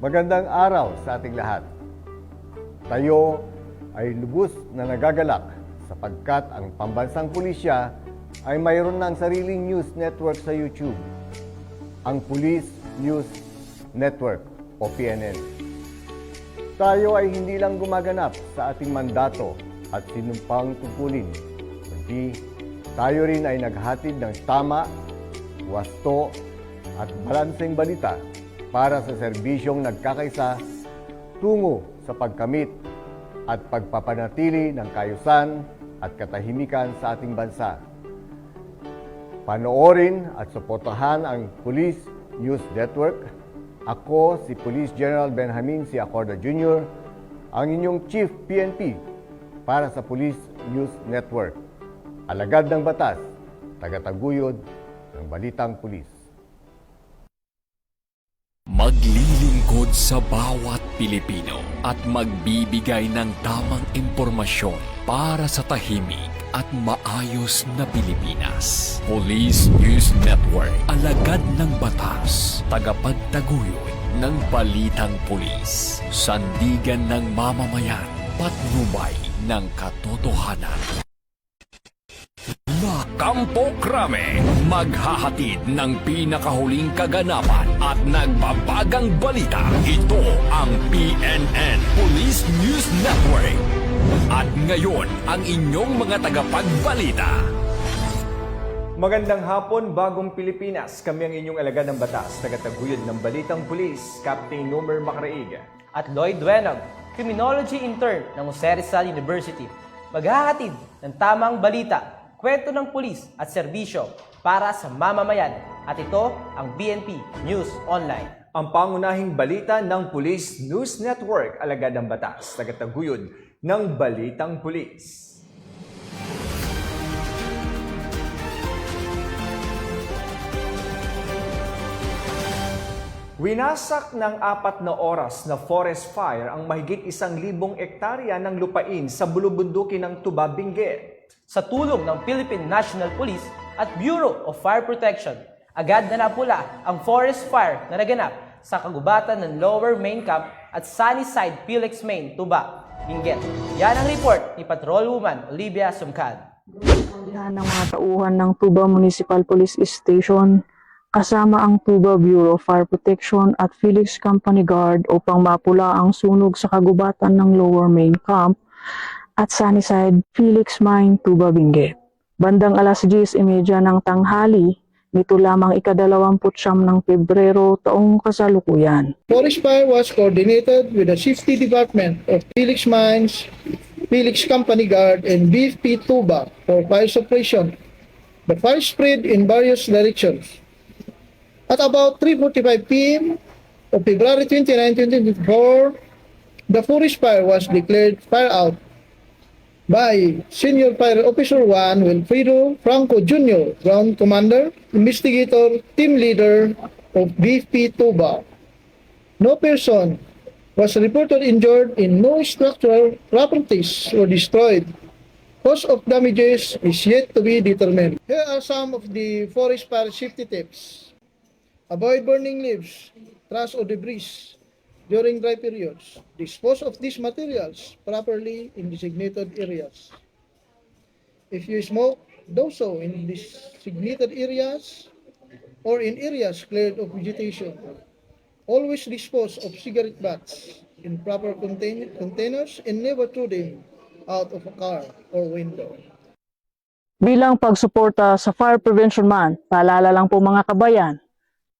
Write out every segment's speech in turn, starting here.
Magandang araw sa ating lahat. Tayo ay lubos na nagagalak sapagkat ang pambansang pulisya ay mayroon ng sariling news network sa YouTube, ang Police News Network o PNN. Tayo ay hindi lang gumaganap sa ating mandato at sinumpang tungkulin, kundi tayo rin ay naghatid ng tama, wasto at balanseng balita para sa serbisyong nagkakaisa tungo sa pagkamit at pagpapanatili ng kaayusan at katahimikan sa ating bansa. Panoorin at suportahan ang Police News Network. Ako si Police General Benjamin C. Acorda Jr., ang inyong Chief PNP para sa Police News Network. Alagad ng batas, tagataguyod ng Balitang Pulis. Maglilingkod sa bawat Pilipino at magbibigay ng tamang impormasyon para sa tahimik at maayos na Pilipinas. Police News Network, alagad ng batas, tagapagtaguyod ng Balitang Pulis, sandigan ng mamamayan, patnubay ng katotohanan. Kampo Krame, maghahatid ng pinakahuling kaganapan at nagbabagang balita. Ito ang PNN Police News Network. At ngayon, ang inyong mga tagapagbalita. Magandang hapon, Bagong Pilipinas. Kami ang inyong alagad ng batas, tagataguyod ng Balitang Pulis, Captain Nomer Macraig. At Lloyd Duenag, Criminology Intern ng Jose Rizal University. Maghahatid ng tamang balita, kwento ng pulis at serbisyo para sa mamamayan. At ito ang BNP News Online. Ang pangunahing balita ng Police News Network, alagad ng batas, tagataguyod ng Balitang Pulis. Winasak ng 4 na oras na forest fire ang mahigit 1,000 ektarya ng lupain sa bulubundukin ng Tuba, Benguet. Sa tulong ng Philippine National Police at Bureau of Fire Protection, agad na napula ang forest fire na naganap sa kagubatan ng Lower Main Camp at Sunnyside Felix Main, Tuba, Benguet. Yan ang report ni Patrolwoman Olivia Sumcad. Ng mga tauhan ng Tuba Municipal Police Station kasama ang Tuba Bureau of Fire Protection at Felix Company Guard upang mapula ang sunog sa kagubatan ng Lower Main Camp at Sunnyside Felix Mine, Tuba, Benguet. Bandang alas 10:30 ng tanghali, nito lamang ika-29 ng Pebrero taong kasalukuyan. Forest fire was coordinated with the Safety Department of Felix Mines, Felix Company Guard, and BFP Tuba for fire suppression. The fire spread in various directions. At about 3:45 p.m. of February 29, 2024, the forest fire was declared fire out by Senior Fire Officer 1 Wilfredo Franco Jr., Ground Commander, Investigator, Team Leader of BFP Tuba. No person was reported injured and no structural properties were destroyed. Cause of damages is yet to be determined. Here are some of the forest fire safety tips. Avoid burning leaves, trash or debris during dry periods. Dispose of these materials properly in designated areas. If you smoke, do so in designated areas or in areas cleared of vegetation. Always dispose of cigarette butts in proper containers and never throw them out of a car or window. Bilang pagsuporta sa Fire Prevention Month, paalala lang po mga kabayan,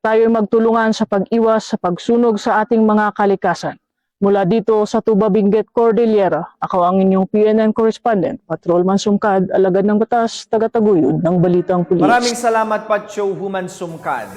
tayo magtulungan sa pag-iwas sa pagsunog sa ating mga kalikasan. Mula dito sa Tuba, Benguet, Cordillera, ako ang inyong PNN correspondent, Patrolman Sumcad, alagad ng batas, tagataguyod ng Balitang Pulis. Maraming salamat, Patcho Human Sumcad.